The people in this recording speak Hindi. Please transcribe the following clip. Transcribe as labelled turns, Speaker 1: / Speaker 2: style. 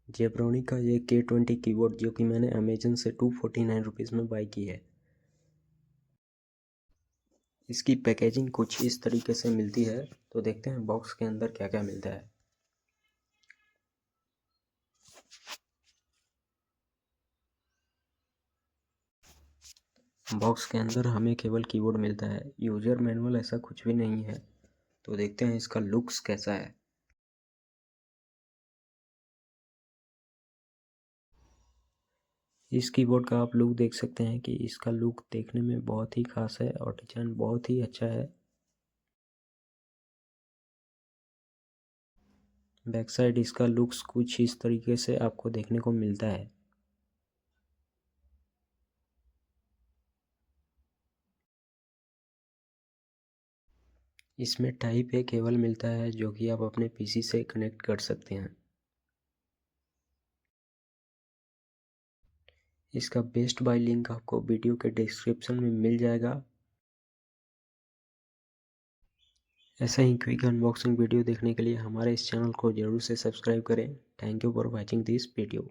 Speaker 1: जेब्रोनिक का ये K20 कीबोर्ड जो कि मैंने अमेजन से 249 रुपीज़ में बाई की है। इसकी पैकेजिंग कुछ इस तरीके से मिलती है। तो देखते हैं बॉक्स के अंदर क्या क्या मिलता है। बॉक्स के अंदर हमें केवल कीबोर्ड मिलता है, यूजर मैनुअल ऐसा कुछ भी नहीं है। तो देखते हैं इसका लुक्स कैसा है। इस कीबोर्ड का आप लुक देख सकते हैं कि इसका लुक देखने में बहुत ही खास है और डिजाइन बहुत ही अच्छा है। बैक साइड इसका लुक्स कुछ इस तरीके से आपको देखने को मिलता है। इसमें टाइप ए केबल मिलता है जो कि आप अपने पीसी से कनेक्ट कर सकते हैं। इसका बेस्ट बाय लिंक आपको वीडियो के डिस्क्रिप्शन में मिल जाएगा। ऐसा ही क्विक अनबॉक्सिंग वीडियो देखने के लिए हमारे इस चैनल को जरूर से सब्सक्राइब करें। Thank you for watching this video.